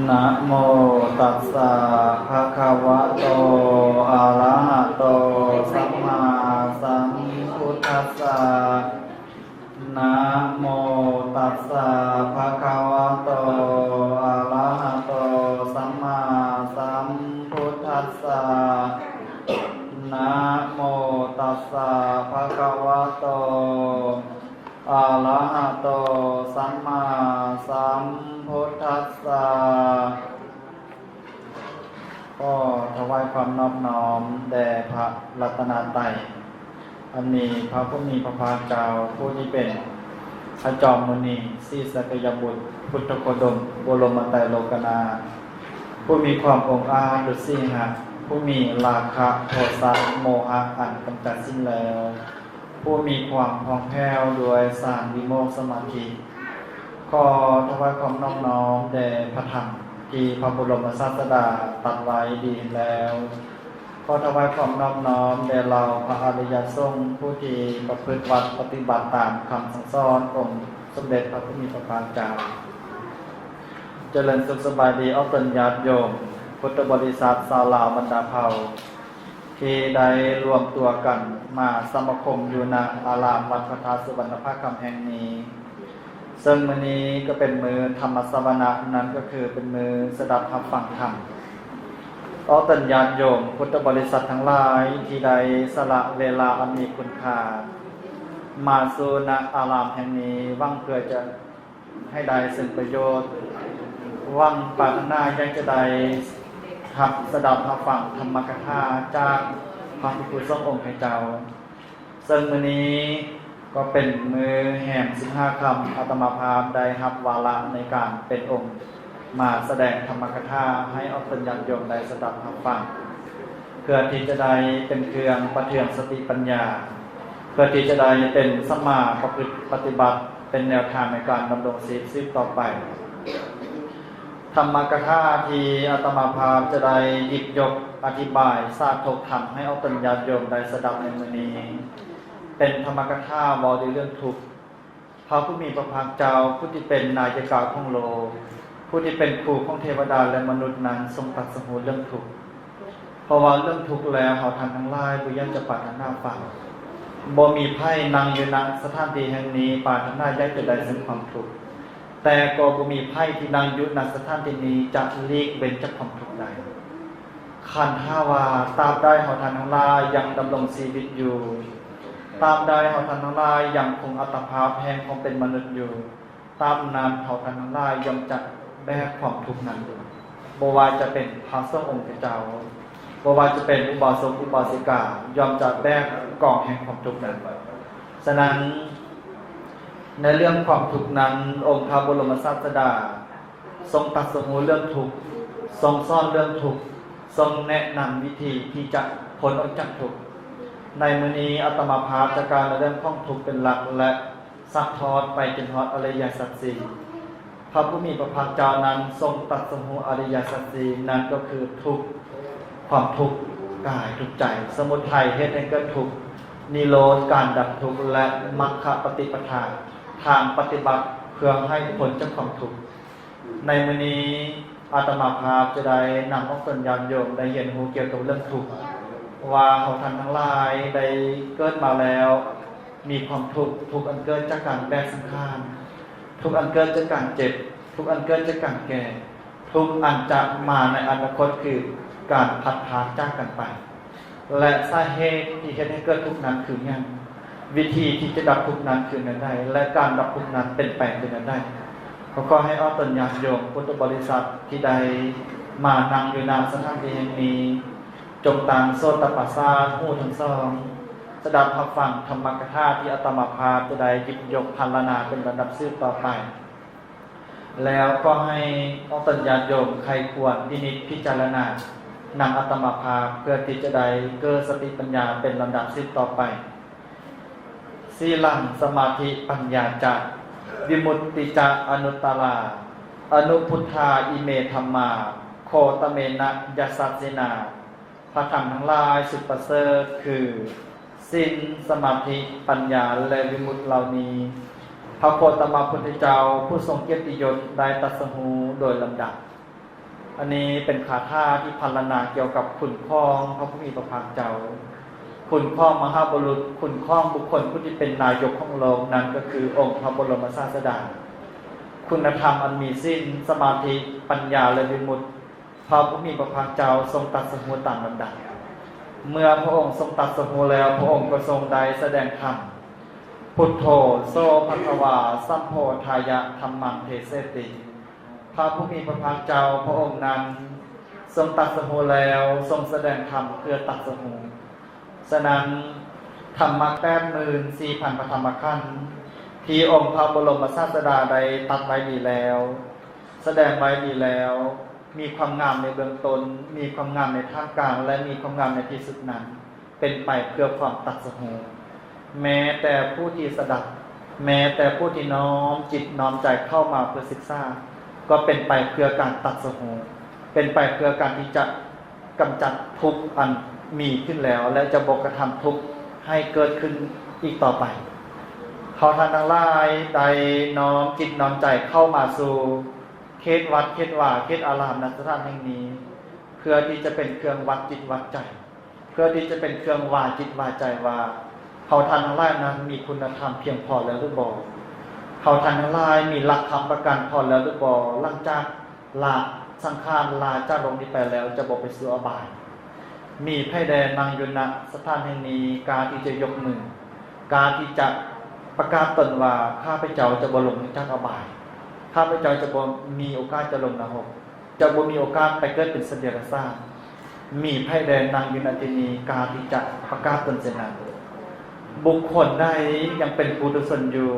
นะโมตัสสะภะคะวะโตอะระหะโตสัมมาสัมพุทธัสสะนะโมตัสสะภะคะวะโตอะระหะโตสัมมาสัมพุทธัสสะนะโมตัสสะภะคะวะโตอะระหะโตสัมมาสัมพุทธัสสะก็ถวายความนอบน้อมแด่พระรัตนตรัยอันมีพระผู้มีพระภาคเจ้าผู้ที่เป็นพระจอมมุนีสีสกยบุตรพุทธโคดมบรมไตรโลกนาถผู้มีความองอาจดุจสิงหะผู้มีราคะโทสะโมหะอันกำจัดสิ้นแล้วผู้มีความผ่องแผ้วด้วยสร้างวิโมกข์สมาธิขอถวายความนอบน้อมแด่พระธรรมที่พระบรมศาสดาตรัสไว้ดีแล้วขอถวายความนอบน้อมแด่เราพระอริยสงฆ์ผู้ที่ประพฤติวัดปฏิบัติตามคำสั่งสอนองค์สมเด็จพระผู้มีพระภาคเจ้าเจริญสุขสบายดีเอาตนญาติโยมพุทธบริษัทชาวลาวบรรดาเผ่าที่ได้รวมตัวกันมาสมาคมอยู่ณอารามวัดพระธาตุสุวรรณภาคำแห่งนี้ซึ่งมื้อนี้ก็เป็นมื้อธรรมสวนะนั้นก็คือเป็นมื้อสดับรับฟังธรรมเอาตนญาติโยมพุทธบริษัททั้งหลายที่ได้สละเวลาอันมีคุณค่ามาสู่ณอารามแห่งนี้หวังเพื่อจะให้ได้ซึ่งประโยชน์หวังปรารถนายังจะได้หับสดับรับฟังธรรมกถาจากพระภิกษุสงฆ์องค์พระเจ้าซึ่งมื้อนี้ก็เป็นมื้อแห่ง15ค่ำอาตมาภาพได้รับวาระในการเป็นองค์มาแสดงธรรมกถาให้เอาตนญาติโยมได้สดับรับฟังเพื่อที่จะได้เป็นเครื่องประเทืองสติปัญญาเพื่อที่จะได้เป็นสัมมาประพฤติปฏิบัติเป็นแนวทางในการดำรงชีวิตต่อไปธรรมกถาที่อาตมาภาพจะได้หยิบยกอธิบายสาธกธรรมให้เอาตนญาติโยมได้สดับในมื้อนี้เป็นธรรมกถาเว้าในเรื่องทุกข์พระผู้มีพระภาคเจ้าผู้ที่เป็นนายกาของโลกผู้ที่เป็นครูของเทวดาและมนุษย์นั้นทรงตรัสรู้เรื่องทุกข์เพราะว่าเรื่องทุกข์แล้วเฮาท่านทั้งหลายบ่ยังจะปรารถนาฟังบ่มีไผนั่งอยู่ณสถานที่แห่งนี้ปรารถนาอยากจะได้ซึ่งความทุกข์แต่ก็บ่มีไผที่นั่งอยู่ณสถานที่นี้จะหลีกเว้นจากความทุกข์ใดคันถ้าว่าตราบใดเฮาท่านทั้งหลายยังดำรงชีวิตอยู่ตราบใดเฮาท่านทั้งหลายยังคงอัตภาพแห่งความเป็นมนุษย์อยู่ตราบนั้นเฮาท่านทั้งหลายย่อมจะแบกความทุกข์นั้นอยู่บ่ว่าจะเป็นพระสงฆ์องค์เจ้าบ่ว่าจะเป็นอุบาสกอุบาสิกาย่อมจะแบกกองแห่งความทุกข์นั้นฉะนั้นในเรื่องความทุกข์นั้นองค์พระบรมศาสดาทรงตรัสรู้เรื่องทุกข์ทรงสอนเรื่องทุกข์ทรงแนะนำวิธีที่จะพ้นออกจากทุกข์ในมื้อนี้อาตมาภาพจะการเรื่องของทุกข์เป็นหลักและซักทอดไปจนฮอดอริยสัจสี่พระผู้มีพระภาคเจ้านั้นทรงตรัสรู้อริยสัจสี่นั้นก็คือทุกข์ความทุกข์กายทุกข์ใจสมุทัยเหตุให้เกิดทุกข์นิโรธการดับทุกข์และมรรคปฏิปทาทางปฏิบัติเพื่อให้พ้นจากความทุกข์ในมื้อนี้อาตมาภาพจะได้นำเอาตนญาติโยมได้เรียนรู้เกี่ยวกับเรื่องทุกข์ว่าเฮาท่านทั้งหลายได้เกิดมาแล้วมีความทุกข์ทุกข์อันเกิดจากการแบกสังขารทุกข์อันเกิดจากการเจ็บทุกข์อันเกิดจากการแก่ทุกข์อันจะมาในอนาคตคือการพัดพาจากกันไปและสาเหตุที่เฮ็ดให้เกิดทุกข์นั้นคือหยังวิธีที่จะดับทุกข์นั้นคือนั้นได้และการดับทุกข์นั้นเป็นไปคือนั้นได้ขอให้เอาตนญาติโยมพุทธบริษัทที่ใดมานั่งอยู่ณสถานที่แห่งนี้จงตั้งโสตประสาทหูทั้งสองสดับรับฟังธรรมกถาที่อาตมาภาพจะได้หยิบยกพรรณนาเป็นลำดับสืบต่อไปแล้วก็ให้เอาตนญาติโยมใครควรนิจพิจารณานำอาตมาภาพเพื่อที่จะได้เกิดสติปัญญาเป็นลำดับสืบต่อไปสีลังสมาธิปัญญาจะวิมุตติจะอนุตตราอนุพุทธาอิเมธัมมาโคตเมนะยัสสสินาพระธรรมทั้งหลายสุดประเสริฐคือศีลสมาธิปัญญาและวิมุตติเหล่านี้พระโคตมพุทธเจ้าผู้ทรงเกียรติยศได้ตรัสรู้โดยลำดับ อันนี้เป็นคาถาที่พรรณนาเกี่ยวกับคุณข้องพระผู้มีพระภาคเจ้าคุณข้องมหาบุรุษคุณข้องบุคคลผู้ที่เป็นนายกของโลกนั้นก็คือองค์พระบรมศาสดาคุณธรรมอันมีสิ้นสมาธิปัญญาและวิมุตติพระผู้มีพระภาคเจ้าทรงตรัสรู้ตามลำดับเมื่อพระองค์ทรงตรัสรู้แล้วพระองค์ก็ทรงได้แสดงธรรมพุทโธโสภควาสัมโพธายะธัมมังเทเสติพระผู้มีพระภาคเจ้าพระองค์นั้นทรงตรัสรู้แล้วทรงแสดงธรรมเพื่อตรัสรู้ฉะนั้นธรรมะ84,000 พระธรรมขันธ์ที่องค์พระบรมศาสดาได้ตรัสไว้ดีแล้วแสดงไว้ดีแล้วมีความงามในเบื้องต้นมีความงามในท่ามกลางและมีความงามในที่สุดนั้นเป็นไปเพื่อความตรัสรู้แม้แต่ผู้ที่สดับแม้แต่ผู้ที่น้อมจิตน้อมใจเข้ามาเพื่อศึกษาก็เป็นไปเพื่อการตรัสรู้เป็นไปเพื่อการที่จะกำจัดทุกข์อันมีขึ้นแล้วและจะบอกกระทำทุกข์ให้เกิดขึ้นอีกต่อไปเขาท่านทั้งหลายได้น้อมจิตน้อมใจเข้ามาสู่เขตวัดเขตว่าเขตอารามณสถานแห่งนี้เพื่อที่จะเป็นเครื่องวัดจิตวัดใจเพื่อที่จะเป็นเครื่องว่าจิตว่าใจว่าเขาท่านทั้งหลายนั้นมีคุณธรรมเพียงพอแล้วหรือบ่เขาท่านทั้งหลายมีหลักคำประกันพอแล้วหรือบ่หลังจากละสังขารลาจากโลกนี้ไปแล้วจะบอกไปสู่อบายมีไพ่แดนนางยุนะสถานแห่งนี้การที่จะยกมือการที่จะประกาศตนว่าข้าพเจ้าจะบ่ลงจากอบายข้าพเจ้าจะบ่มีโอกาสจะลงนรกจะบ่มีโอกาสไปเกิดเป็นสัตว์เดรัจฉานมีไพ่แดนนางยุนะที่นี้การที่จะประกาศตนเช่นนั้นบุคคลใดยังเป็นปุถุชนอยู่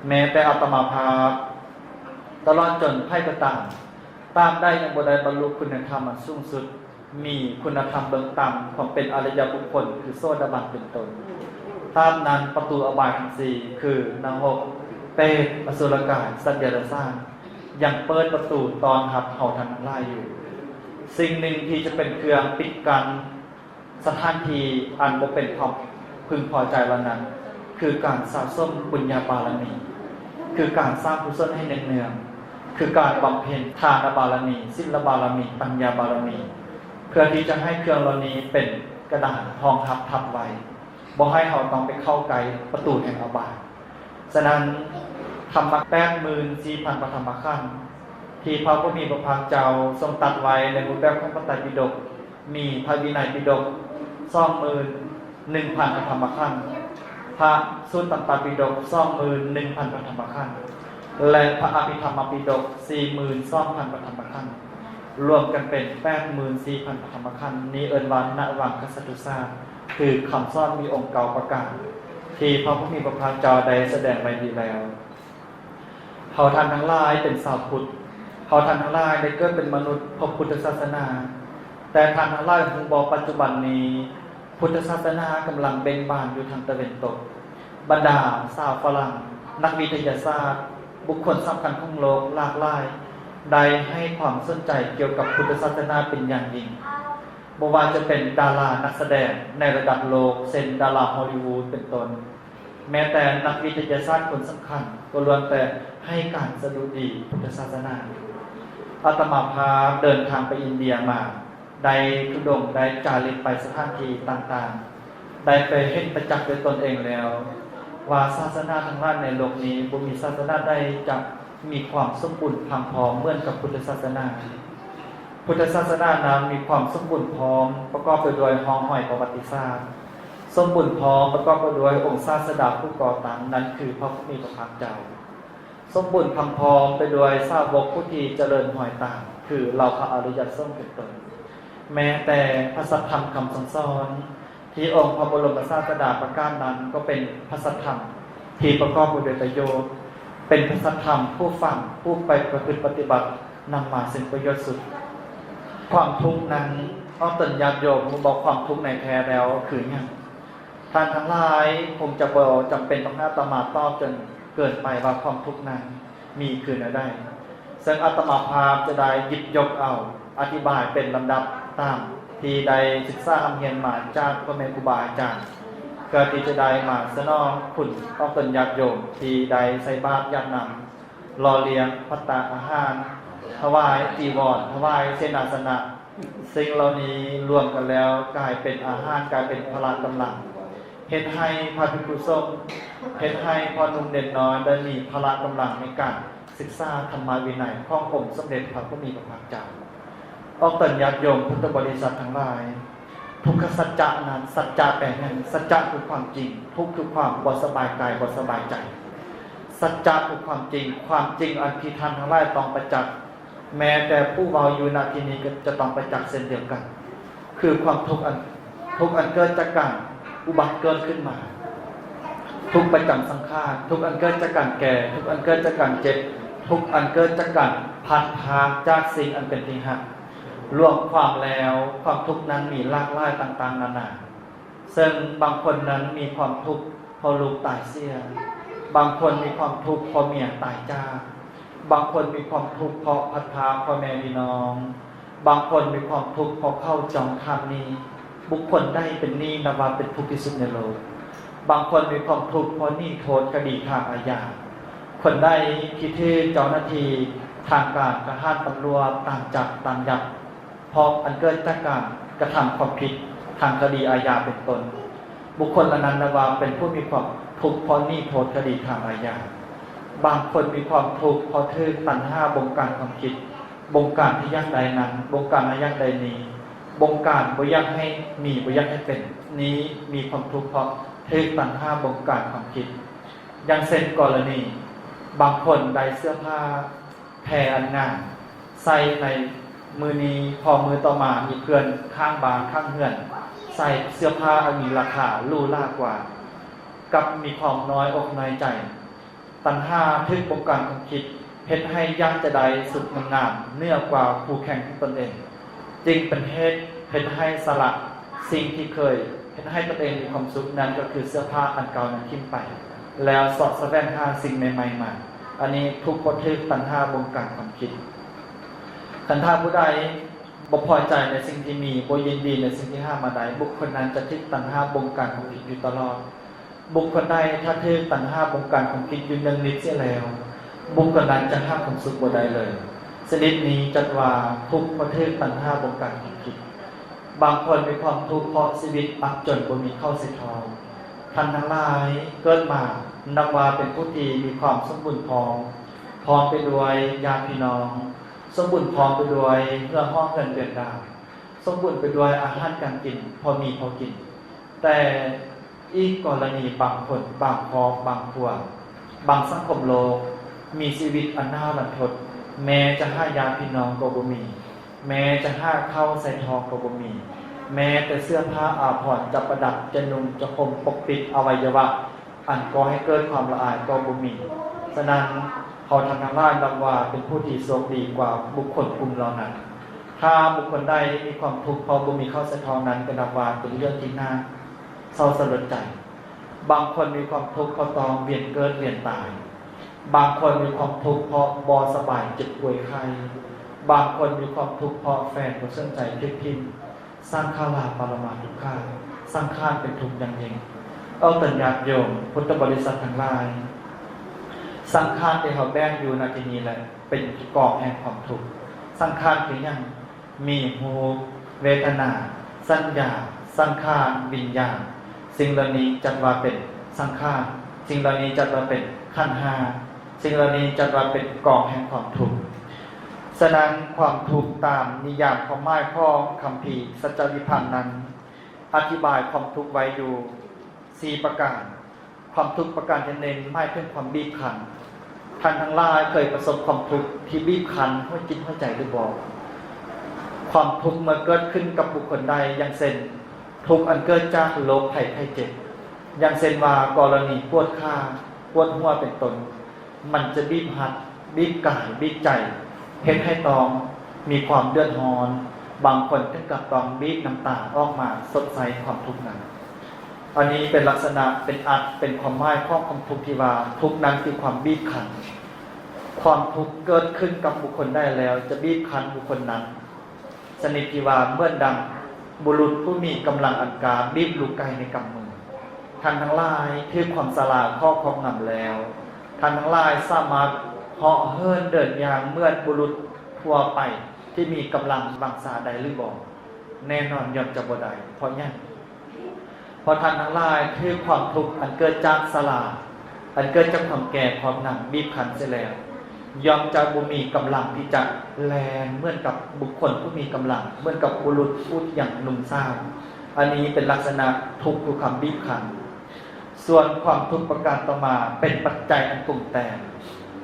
แม้แต่อาตมาภาพตลอดจนไพ่ก็ตามได้ยังบ่ได้บรรลุคุณธรรมอันสูงสุดมีคุณธรรมเบื้องต่ำของเป็นอริยบุคคลคือโสดาบันเป็นต้นตามนั้นประตูอบายทั้ง4คือนรกเปรตอสุรกายสัตว์เดรัจฉานยังเปิดประตูตอนรับเฮาทั้งหลายอยู่สิ่งหนึ่งที่จะเป็นเครื่องปิดกั้นสถานที่อันบ่เป็นความพึงพอใจวันนั้นคือการสะสมบุญญาบารมีคือการสร้างกุศลให้เนืองๆคือการบำเพ็ญทานบารมีศีลบารมีปัญญาบารมีเพื่อที่จะให้เครื่องเหล่านี้เป็นกระดานทองทับไว้บ่ให้เราต้องไปเข้าไกลประตูแห่งอบายฉะนั้นธรรมะ84,000 พระธรรมขันธ์ที่พระผู้มีพระภาคเจ้าทรงตรัสไว้ในรูปแบบของพระไตรปิฎกมีพระวินัยปิฎก21,000 พระธรรมขันธ์พระสุตตันตปิฎก21,000 พระธรรมขันธ์และพระอภิธรรมปิฎก42,000 พระธรรมขันธ์รวมกันเป็น84,000 พระธรรมขันธ์นี้เอิ้นว่าณวังคสัตตุสาคือคำสอนมีองค์เก่าประการที่พระผู้มีพระภาคเจ้าได้แสดงไว้ดีแล้วเขาท่านทั้งหลายเป็นชาวพุทธเขาท่านทั้งหลายได้เกิดเป็นมนุษย์พบพุทธศาสนาแต่ท่านทั้งหลายคงบอกปัจจุบันนี้พุทธศาสนากำลังเบ่งบานอยู่ทางตะวันตกบรรดาชาวฝรั่งนักวิทยาศาสตร์บุคคลสำคัญของโลกหลากหลายได้ให้ความสนใจเกี่ยวกับพุทธศาสนาเป็นอย่างยิ่งบ่ว่าจะเป็นดารานักแสดงในระดับโลกเช่นดาราฮอลลีวูดเป็นต้นแม้แต่นักวิทยาศาสตร์คนสำคัญก็ล้วนแต่ให้การสดุดีพุทธศาสนาอาตมาภาพเดินทางไปอินเดียมาได้ทุดงได้จาริกไปสถานที่ต่างๆได้ไปเห็นประจักษ์ด้วยตนเองแล้วว่าศาสนาทั้งหลายในโลกนี้บ่มีศาสนาใดจะมีความสมบูรณ์พังพร้อมเหมือนกับพุทธศาสนาพุทธศาสนานั้นมีความสมบูรณ์พร้อมประกอบไปด้วยห้องห้อยประวัติศาสตร์สมบูรณ์พร้อมประกอบไปด้วยองค์ศาสดาผู้ก่อตั้งนั้นคือพระผู้มีพระภาคเจ้าสมบูรณ์พังพร้อมไปด้วยสาวกผู้ที่เจริญหอยตามคือเราพระอริยสงฆ์เป็นต้นแม้แต่พระสัทธรรมคำสอนที่องค์พระบรมศาสดาประกาศนั้นก็เป็นพระสัทธรรมที่ประกอบไปด้วยประโยชน์เป็นพระสัทธรรมผู้ฟังผู้ไปประพฤติปฏิบัตินำมาซึ่งประโยชน์สุดความทุกข์นั้นต้องตนญาติโยมบอกความทุกข์ในแท้แล้วคืออย่างท่านทั้งหลายคงจะบอกจำเป็นต้องอาตมาตอบจนเกินไปว่าความทุกข์นั้นมีคืออะไรได้ซึ่งอาตมาภาพจะได้หยิบยกเอาอธิบายเป็นลำดับตามที่ได้ศึกษาคำเรียนมาจากพระเมรุบาอาจารย์เพื่อที่จะได้มาสนองคุณต้องตนญาติโยมที่ได้ใส่บาตรญาตินำรอเลี้ยงภัตตาอาหาร ถวายจีวรถวายเสนาสนะสิ่งเหล่านี้รวมกันแล้วกลายเป็นอาหารกลายเป็นพละกำลังเฮ็ดให้พระภิกษุสงฆ์เฮ็ดให้พ่อหนุ่มเด็กน้อยได้มีพละกำลังในการศึกษาธรรมวินัยขององค์สมเด็จพระผู้มีพระภาคเจ้าออกตนญาติโยมพุทธบริษัททั้งหลายทุกขสัจจะนั้นสัจจะแปลว่าสัจจะคือความจริงทุกข์คือความบ่สบายกายบ่สบายใจสัจจะคือความจริงความจริงอันที่ท่านทั้งหลายต้องประจักษ์แม้แต่ผู้เว้าอยู่ณที่นี้ก็จะต้องประจักษ์เช่นเดียวกันคือความทุกข์อันเกิดจากการอุบัติเกิดขึ้นมาทุกประจำสังขารทุกอันเกิดจากการแก่ทุกอันเกิดจากการเจ็บทุกอันเกิดจากการพัดพาจากสิ่งอันเป็นที่หักรวมความแล้วความทุกข์นั้นมีหลากหลายต่างๆนานาซึ่งบางคนนั้นมีความทุกข์เพราะลูกตายเสียบางคนมีความทุกข์เพราะเมียตายจากบางคนมีความทุกข์เพราะพัดพาพ่อแม่พี่น้องบางคนมีความทุกข์เพราะเข้าจองทำนี้บุคคลได้เป็นหนี้นับว่าเป็นทุกข์ที่สุดในโลกบางคนมีความทุกข์เพราะหนี้โทษคดีทางอาญาคนได้ที่เจ้าหน้าที่ทางการทหารตำรวจตามจับตามยับเพราะอันเกิดจากการกระทำความผิดทางคดีอาญาเป็นต้นบุคคลเหล่านั้นนับว่าเป็นผู้มีความทุกข์เพราะหนี้โทษคดีทางอาญาบางคนมีความทุกข์เพราะถูกตัณหาบงการความคิดบงการที่ยั่งใดนั้นบงการที่ยั่งใดนี้บงการบ่อยากให้มีบ่อยากให้เป็นนี้มีความทุกข์เพราะถูกตัณหาบงการความคิดอย่างเช่นกรณีบางคนได้เสื้อผ้าแพรอันงามใส่ในมือนี้พอมือต่อมามีเพื่อนข้างบางข้างเฮือนใส่เสื้อผ้าอันมีราคาลู่ล่ากว่ากับมีความน้อยอกน้อยใจตัณหาทึกบงการความคิดเฮ็ดให้ย่างจะได้สุดงามเนื่อกว่าผู้แข่งของตนเองจึงเป็นเหตุเฮ็ดให้สละสิ่งที่เคยเฮ็ดให้ตนเองมีความสุขนั้นก็คือเสื้อผ้าอันเก่านั้นทิ้งไปแล้วสอดแสวงหาสิ่งใหม่ๆมาอันนี้ทุกคนทึกตัณหาบงการความคิดคันถ้าผู้ใดบ่พอใจในสิ่งที่มีบ่ยินดีในสิ่งที่ห้ามมาได้บุคคลนั้นจะทึกตัณหาบงการความคิดอยู่ตลอดบุคคลใดถ้าทึกตัณหาบงการความคิดอยู่นึงนิดเสียแล้วบุคคลนั้นจะหาความสุขบ่ได้เลยชนิดนี้จัดว่าทุกข์เพราะทึกตัณหาบงการความคิดบางคนมีความทุกข์เพราะชีวิตอับจนบ่มีข้าวสิทองท่านทั้งหลายเกิดมานับว่าเป็นผู้ที่มีความสมบูรณ์พร้อมไปด้วยญาติพี่น้องสมบูรณ์พร้อมไปด้วยเพื่อห้องเงินเดือนดาวสมบูรณ์ไปด้วยอาหารการกินพอมีพอกินแต่อีกกรณีบางคนบางครอบบางครัวบางสังคมโลกมีชีวิตอันน่ารันทดแม้จะหาญาติพี่น้องก็บ่มีแม้จะหาข้าวใส่ทองก็บ่มีแม้แต่เสื้อผ้าอาภรณ์จะประดับจะนุ่งจะห่มปกปิดอวัยวะอันก่อให้เกิดความละอายก็บ่มีฉะนั้นเขาทำทางด้านนับว่าเป็นผู้ที่โชคดีกว่าบุคคลกลุ่มเหล่านั้นถ้าบุคคลใดมีความทุกข์เพราะบ่มีข้าวใส่ทองนั้นก็นับว่าเป็นเรื่องที่น่าเศร้าสลดใจบางคนมีความทุกข์เพราะต้องเวียนเกิดเวียนตายบางคนมีความทุกข์เพราะบ่สบายเจ็บป่วยไข้บางคนมีความทุกข์เพราะแฟนบ่สนใจพลิกพิมพ์สร้างข้าราปรมาทุกขาสร้างข้านเป็นทุกข์อย่างยิ่งเอาตนญาติโยมพุทธบริษัททั้งหลายสังขารที่เขาแบ่งอยู่ในที่นี้แหละเป็นกองแห่งความทุกข์สังขารคืออย่างมีรูปเวทนาสัญญาสังขารวิญญาณสิ่งเหล่านี้จัดว่าเป็นสังขารสิ่งเหล่านี้จัดว่าเป็นขันธ์ห้าสิ่งเหล่านี้จัดว่าเป็นกองแห่งความทุกข์ฉะนั้นความทุกข์ตามนิยามของหมายของคัมภีร์สัจจวิพันธ์นั้นอธิบายความทุกข์ไว้อยู่4ประการความทุกข์ประการที่1หมายถึงความบีบคั้นท่านทั้งหลายเคยประสบความทุกข์ที่บีบคั้นหัวจิตหัวใจหรือบ่ความทุกข์เมื่อเกิดขึ้นกับบุคคลใดอย่างเช่นทุกข์อันเกิดจากโรคภัยไข้เจ็บอย่างเช่นว่ากรณีปวดขาปวดหัวเป็นต้นมันจะบีบหัดบีบกายบีบใจเฮ็ดให้ต้องมีความเดือดร้อนบางคนถึงกับต้องบีบน้ำตาออกมาสดใสความทุกข์นั้นอันนี้เป็นลักษณะเป็นความหมายของความทุกข์ที่ว่าทุกข์นั้นคือความบีบคั้นความทุกข์เกิดขึ้นกับบุคคลได้แล้วจะบีบคั้นบุคคลนั้นชนิดที่ว่าเมื่อดังบุรุษผู้มีกำลังอันกาบีบลูกไก่ในกำมือท่านทั้งหลายที่ความสลาดข้อครอบงำแล้วท่านทั้งหลายสามารถเหาะเหินเดินอย่างเมื่อบุรุษผ ทั่วไปที่มีกำลังวังชาใดหรือบ่แน่นอนย่อมจะบ่ได้เพราะหยังเพราะท่านทั้งหลายคือความทุกข์อันเกิดจากสลาอันเกิดจากความแก่ความหนักบีบคั้นเสียแล้วย่อมจะบ่มีกำลังที่จะแลนเหมือนกับบุคคลผู้มีกำลังเหมือนกับบุรุษผู้อย่างหนุ่มสาวอันนี้เป็นลักษณะทุกข์คือความบีบคั้นส่วนความทุกข์ประการต่อมาเป็นปัจจัยอันปรุงแต่ง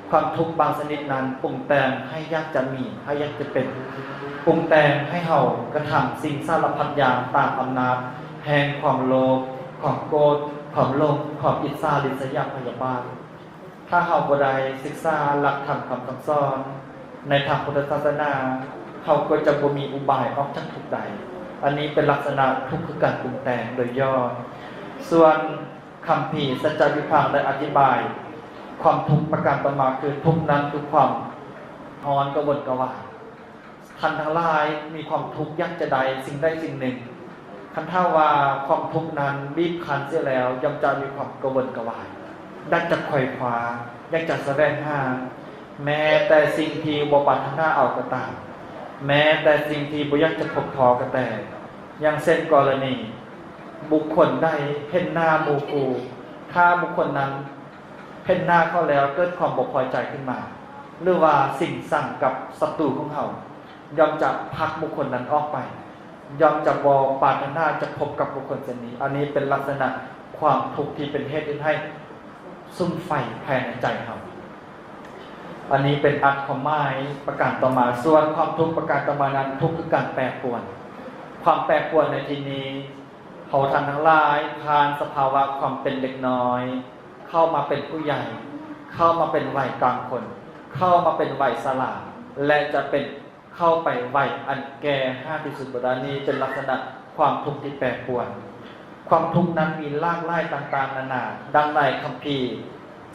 ความทุกข์บางชนิดนั้นปรุงแต่งให้ยากจะมีให้ยากจะเป็นปรุงแต่งให้เฮากระทำสิ่งสารพัดอย่างตามอำนาจแห่งความโลภความโกรธความหลงความอิจฉาริษยาพยาบาทถ้าเฮาบ่ได้ศึกษาหลักธรรมคำสอนในทางพุทธศาสนาเฮาก็จะบ่มีอุบายออกจากทุกข์ใดอันนี้เป็นลักษณะทุกข์คือการปรุงแต่งโดยย่อส่วนคัมภีร์สัจจวิภังได้อธิบายความทุกข์ประการต่อมาคือทุกข์นั้นคือความอ่อนกระวนกระวายท่านทั้งหลายมีความทุกข์ยากจะใดสิ่งใดสิ่งหนึ่งคันถ้าว่าความทุกข์นั้นบีบคั้นเสียแล้วย่อมจะมีความกระวนกระวายอยากจะไขว่คว้าอยากจะแสวงหาแม้แต่สิ่งที่บ่ปรารถนาเอาก็ตามแม้แต่สิ่งที่บ่อยากจะพบพอก็แต่อย่างเช่นกรณีบุคคลได้เห็นหน้าหมู่คู่ถ้าบุคคลนั้นเห็นหน้าเขาแล้วเกิดความบ่พอใจขึ้นมาหรือว่าสิ่งสั่งกับศัตรูของเขาย่อมจะพักบุคคลนั้นออกไปย่อมจะบ่ปรารถนาจะพบกับบุคคลเช่นนี้อันนี้เป็นลักษณะความทุกข์ที่เป็นเหตุให้ซุ่มไฟภายในใจเขาอันนี้เป็นอัตของไม้ประการต่อมาส่วนความทุกข์ประการต่อมานั้นทุกข์คือการแปรปรวนความแปรปรวนในที่นี้เขาท่านทั้งหลายผ่านสภาวะความเป็นเด็กน้อยเข้ามาเป็นผู้ใหญ่เข้ามาเป็นวัยกลางคนเข้ามาเป็นวัยสลาและจะเป็นเข้าไปวัยอันแก่ห้าที่สุดบดานี้เป็นลักษณะความทุกข์ที่แปรปรวนความทุกข์นั้นมีหลากหลายต่างๆนานาดังในคัมภีร์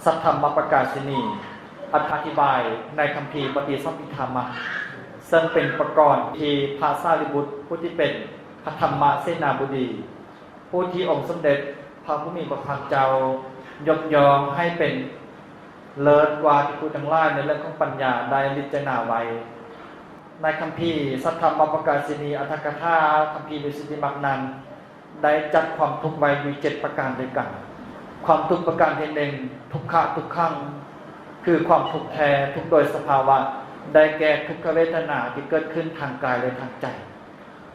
สัทธรรมประกาศนีอธิบายในคัมภีร์ปฏิสัมภิธรรมะซึ่งเป็นประกรณ์ที่พระสารีบุตรผู้ที่เป็นพระธรรมเสนาบดีผู้ที่องค์สมเด็จพระผู้มีพระภาคเจ้ายกย่องให้เป็นเลิศกว่าที่ผู้ทั้งหลายในเรื่องของปัญญาได้พิจารณาไว้ในคัมภีร์สัทธรรมประกาศนีอัตถกถาคัมภีร์วิสุทธิมรรคนั้นได้จัดความทุกข์ไว้อยู่7ประการด้วยกันความทุกข์ประการที่1ทุกขะทุกขังคือความทุกข์แท้ทุกโดยสภาวะได้แก่ทุกขเวทนาที่เกิดขึ้นทางกายและทางใจ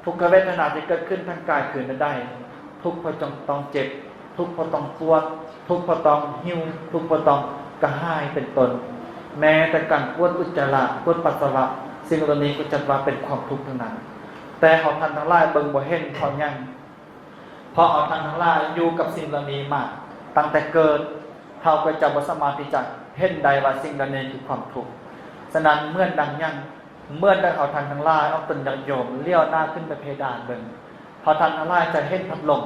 ทุกขเวทนาที่เกิดขึ้นทางกายคือได้ทุกข์เพราะต้องเจ็บทุกข์เพราะต้องปวดทุกข์เพราะต้องหิวทุกข์เพราะต้องกระหายเป็นต้นแม้แต่การปวดอุจจาระปวดปัสสาวะสิ่งเหล่านี้ก็จัดว่าเป็นความทุกข์ทั้งนั้นแต่เฮาท่านทั้งหลายเบิ่งบ่เห็นเขายังเพราะเฮาท่านทั้งหลายอยู่กับสิ่งเหล่านี้มาตั้งแต่เกิดเฮาก็จะบ่สามารถที่จะเห็นได้ว่าสิ่งเหล่านี้คือความทุกข์ฉะนั้นเมื่อดังยังเมื่อได้เฮาท่านทั้งหลายเอาตนญาติโยมเลี้ยวหน้าขึ้นไปเพดานเบิ่งเฮาท่านทั้งหลายจะเห็นพัดลม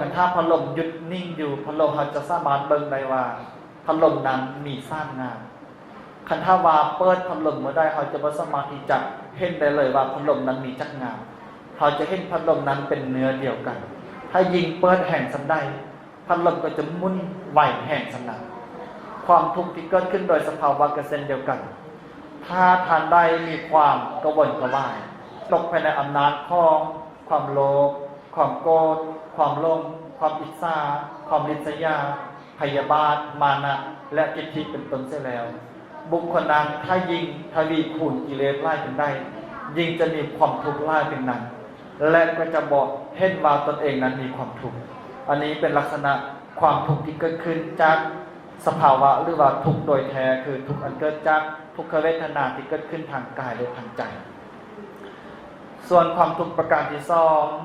กันถ้าพัดลมหยุดนิ่งอยู่พัดลมเขาจะสามารถเบิ่งได้ว่าพัดลมนั้นมีสร้างงานคันถ้าว่าเปิดพัดลมเมื่อได้เขาจะบ่สามารถที่จะเห็นได้เลยว่าพัดลมนั้นมีจักงานเขาจะเห็นพัดลมนั้นเป็นเนื้อเดียวกันถ้ายิงเปิดแห่งสันใดพัดลมก็จะหมุนไหวแห่งสันนั้นความทุกข์ที่เกิดขึ้นโดยสภาวะกระเซ็นเดียวกันถ้าท่านใดมีความกระวนกระวายตกภายในอำนาจของความโลภความโกรธความหลงความอิจฉาความริษยาพยาบาทมานะและทิฏฐิเป็นต้นเสียแล้วบุคคลนั้นถ้ายิ่งทวีคูณกิเลสไล่เป็นได้ยิ่งจะมีความทุกข์ไล่เป็นนั้นและก็จะบอกเห็นว่าตนเองนั้นมีความทุกข์อันนี้เป็นลักษณะความทุกข์ที่เกิดขึ้นจากสภาวะหรือว่าทุกข์โดยแท้คือทุกข์อันเกิดจากทุกขเวทนาที่เกิดขึ้นทางกายและทางใจส่วนความทุกข์ประการที่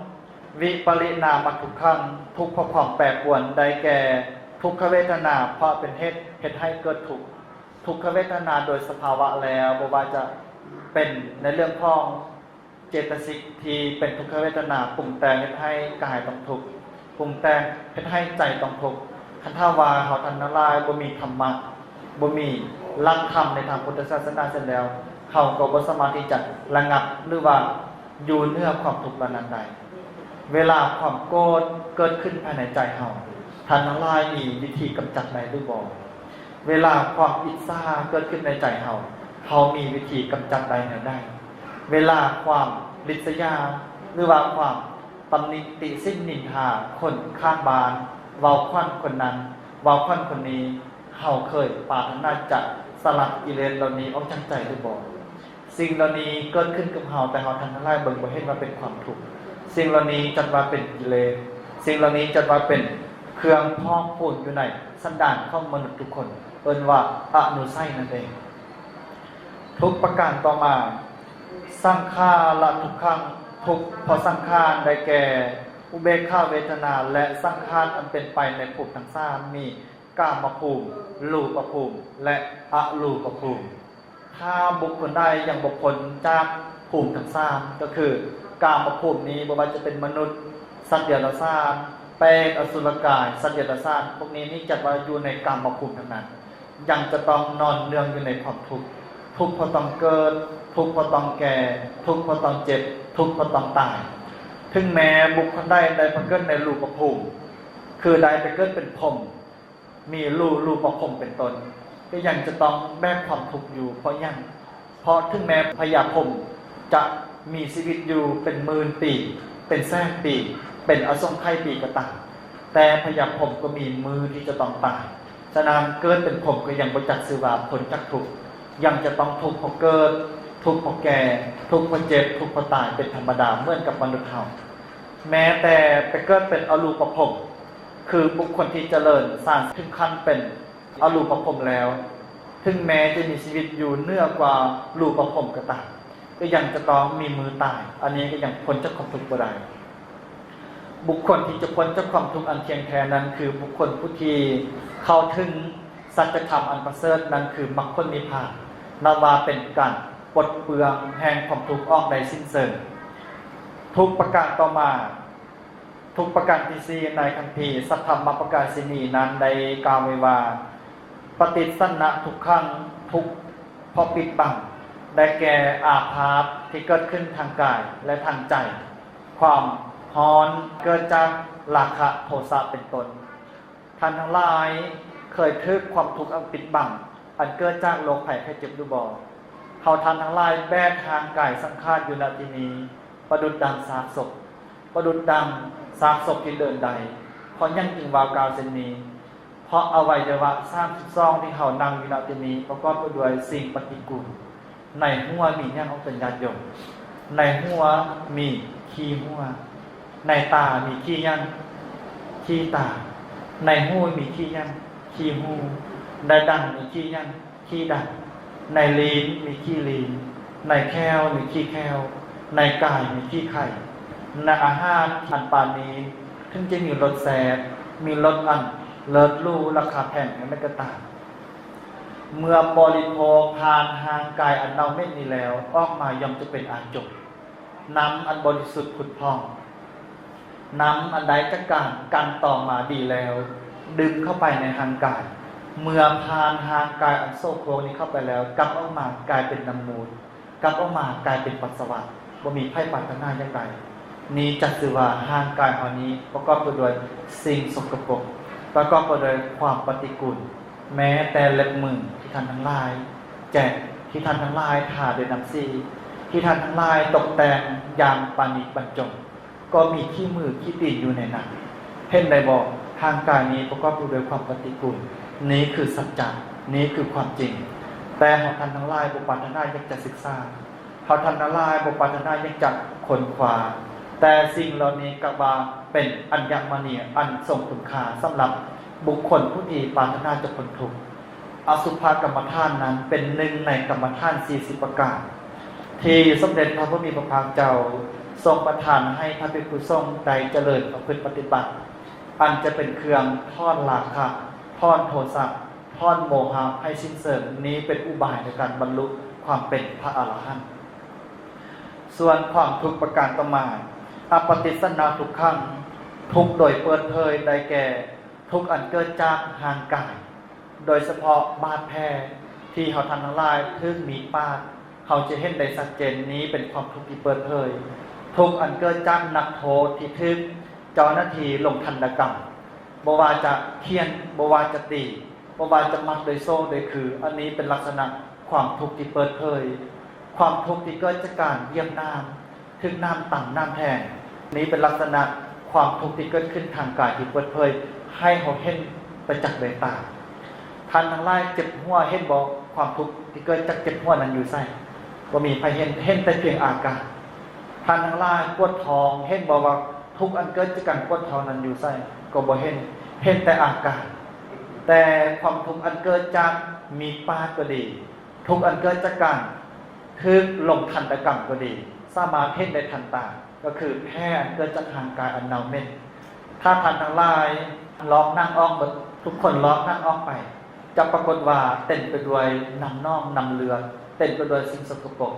2วิปริณามทุกขังทุกข์เพราะความแปรปรวนได้แก่ทุกขเวทนาเพราะเป็นเหตุให้เกิดทุกข์ทุกขเวทนาโดยสภาวะแล้วบ่ว่าจะเป็นในเรื่องของเจตสิกที่เป็นทุกขเวทนาปรุงแต่งให้กายต้องทุกข์ปรุงแต่งให้ใจต้องทุกข์คันถ้าว่าเฮาท่านทั้งหลายบ่มีธรรมะบ่มีหลักธรรมในทางพุทธศาสนาเสร็จแล้วเฮาก็บ่สามารถที่จะระงับหรือว่าอยู่เหนือความทุกข์นั้นใดเวลาความโกรธเกิดขึ้นภายในใจเฮาท่านทั้งหลายมีวิธีกำจัดได้หรือบ่เวลาความอิจฉาเกิดขึ้นในใจเฮา เขามีวิธีกำจัดใดแนวได้เวลาความริษยาหรือว่าความตำหนิติสิ้นนินทาคนข้างบ้านเว้าควันคนนั้นเว้าควันคนนี้เฮาเคยปรารถนาจะสลัดกิเลสเหล่านี้ออกจากใจหรือบ่สิ่งเหล่านี้เกิดขึ้นกับเฮาแต่เฮาทันทลายเบิ่งบ่เห็นว่าเป็นความทุกข์สิ่งเหล่านี้จัดว่าเป็นกิเลสสิ่งเหล่านี้จัดว่าเป็นเครื่องพอกพูนอยู่ในสันดานของมนุษย์ทุกคนเอิ้นว่าอนุสัยนั่นเองทุกประการต่อมาสังขารทุกขังทุกเพราะสังขารได้แก่อุเบกขาเวทนาและสังขารอันเป็นไปในภูมิทั้งสามมีกามภูมิรูปภูมิและอรูปภูมิถ้าบุคคลใดยังบ่พ้นจากภูมิทั้งสามก็คือกามภูมินี้บ่ว่าจะเป็นมนุษย์สัตว์เดรัจฉานเปรตอสุรกายสัตว์เดรัจฉานพวกนี้จัดว่าอยู่ในกามภูมิทั้งนั้นยังจะต้องนอนเนื่องอยู่ในความทุกข์ทุกข์เพราะต้องเกิดทุกข์เพราะต้องแก่ทุกข์เพราะต้องเจ็บทุกข์เพราะต้องตายถึงแม้บุคคลใดไปเกิดในรูปภูมิคือใดไปเกิดเป็นพรหมมีรูปภูมิเป็นต้นก็ยังจะต้องแบกความทุกข์อยู่เพราะถึงแม้พญาพรหมจะมีชีวิตอยู่เป็นหมื่นปีเป็นแสนปีเป็นอสงไขยปีก็ตามแต่พญาพรหมก็มีมือที่จะต้องตายฉะนั้นเกิดเป็นพรหมก็ยังบ่จักชื่อว่าพ้นจากทุกข์ยังจะต้องทุกข์เพราะเกิดทุกข์เพราะแก่ทุกข์เพราะเจ็บทุกข์เพราะตายเป็นธรรมดาเหมือนกับมนุษย์เฮาแม้แต่ไปเกิดเป็นอรูปภพคือบุคคลที่เจริญสร้างถึงขั้นเป็นอรูปภพแล้วถึงแม้จะมีชีวิตอยู่เหนือกว่ารูปภพก็ตามก็ยังจะต้องมีมือตายอันนี้ก็ยังพ้นจากความทุกข์บ่ได้บุคคลที่จะพ้นจากความทุกข์อันเที่ยงแท้นั้นคือบุคคลผู้ที่เข้าถึงสัจธรรมอันประเสริฐนั้นคือมรรคผลนิพพานนำมาเป็นการปลดเปลื้องแห่งความทุกข์ออกในสิ้นเชิงทุกประการต่อมาทุกประการที่สี่ในคัมภีร์สัทธรรมประกาศินีนั้นได้กล่าวไว้ว่าปฏิสันนะทุกขังทุกเพราะปิดบังได้แก่อาพาธที่เกิดขึ้นทางกายและทางใจความร้อนเกิดจากราคะโทสะเป็นต้นท่านทั้งหลายเคยทึกความทุกข์อันปิดบังอันเกิดจากโรคภัยไข้เจ็บดูบ่เฮาท่านทั้งหลายแบกทางกายสังขารอยู่ณที่นี้ประดุจดังซากศพประดุจดังซากศพที่เดินใดเพราะยังจึงว่ากล่าวเช่นนี้เพราะอวัยวะ32ที่เฮานั่งอยู่ณที่นี้ประกอบไปด้วยสิ่งปฏิกูลในหัวมีหยังเอาเป็นญาติโยมในหัวมีขี้หัวในตามีขี้หยังขี้ตาในหูมีขี้หยังขี้หูในดังมีขี้หยังขี้ดังในลิ้นมีขี้ลิ้นในแข้วมีขี้แข้วในกายมีขี้ไข่ในอาหารอันปานนี้ถึงจะมีรสแสบมีรสอันเลิศหรูราคาแพงไม่ก็ตามเมื่อบริโภคทานทางกายอันเน่าเหม็นนี้แล้วออกมาย่อมจะเป็นอาจกน้ำอันบริสุทธิ์ผุดพองน้ำอันใดจักการกันต่อมาดีแล้วดึงเข้าไปในทางกายเมื่อผ่านทางกายอันโซโครกนี้เข้าไปแล้วกลับออกมากลายเป็นน้ำมูลกลับออกมากลายเป็นปัสสาวะบ่มีไผปรารถนาอย่างใดนี้จัดชื่อว่าทางกายเฮานี้ประกอบไปด้วยสิ่งสกปรกประกอบไปด้วยความปฏิกูลแม้แต่เล็บมือที่ท่านทั้งหลายแจกที่ท่านทั้งหลายทาด้วยน้ำซีที่ท่านทั้งหลายตกแต่งอย่างปานิบรรจงก็มีขี้มือขี้ตีนอยู่ในนั้นเห็นได้บ่ทางกายนี้ประกอบไปด้วยความปฏิกูลนี้คือสัจจะนี้คือความจริงแต่เฮาท่านทั้งหลายบ่ปรารถนาอยากจะศึกษาเฮาท่านทั้งหลายบ่ปรารถนาอยากจะค้นคว้าแต่สิ่งเหล่านี้ก็ว่าเป็นอัญมณีอันทรงคุณค่าสำหรับบุคคลผู้ที่ปรารถนาจะพ้นทุกข์อสุภกรรมฐานนั้นเป็นหนึ่งในกรรมฐาน40ประการที่สมเด็จพระพุทธมีพระภาคเจ้าทรงประทานให้พระภิกษุสงฆ์ได้เจริญประพฤติปฏิบัติอันจะเป็นเครื่องทอดราคะทอดโทสะทอดโมหะให้สิ้นเชิงนี้เป็นอุบายในการบรรลุความเป็นพระอรหันต์ส่วนความทุกข์ประการต่อมาอปฏิสันนาทุกขังทุกข์โดยเปิดเผยได้แก่ทุกข์อันเกิดจากทางกายโดยเฉพาะบาดแผลที่เฮาทันทั้งหลายถึงมีปาดเฮาจะเห็นได้ชัดเจนนี้เป็นความทุกข์ที่เปิดเผยทุกข์อันเกิดจากนักโทษที่ถึงเจ้าหน้าที่ลงทันตกรรมบ่ว่าจะเฆียนบ่ว่าจะตีบ่ว่าจะมัดโดยโซ่โดยคืออันนี้เป็นลักษณะค ความทุกข์ที่เปิดเผยความทุกข์ที่เกิดจากการเหยียบน้ำถึงน้ำต่ำน้ำแห้งนี้เป็นลักษณะความทุกข์ที่เกิดขึ้นทางกายที่เปิดเผยให้เขาเห็นประจักษ์ด้วยตาท่านทั้งหลายเจ็บหัวเห็นบอกความทุกข์ที่เกิดจากเจ็บหัวนั้นอยู่ไสบ่มีใครเห็นแต่เพียงอาการท่านทั้งหลายปวดท้องเห็นบอกว่าทุกข์อันเกิดจากการปวดท้องนั้นอยู่ไสก็บ่เห็นแต่อาการแต่ความทุกข์อันเกิดจากมีปาดก็ดีทุกข์อันเกิดจากการทึกลงทันตกรรมก็ดีสามารถเห็นได้ทันตาก็คือแพ้อันเกิดจากทางกายอันเน่าเหม็นถ้าท่านทั้งหลายลองนั่งออกทุกคนลองนั่งออกไปจะปรากฏว่าเต็มไปด้วยน้ำนองน้ำเลือดเต็มไปด้วยสิ่งสกปรก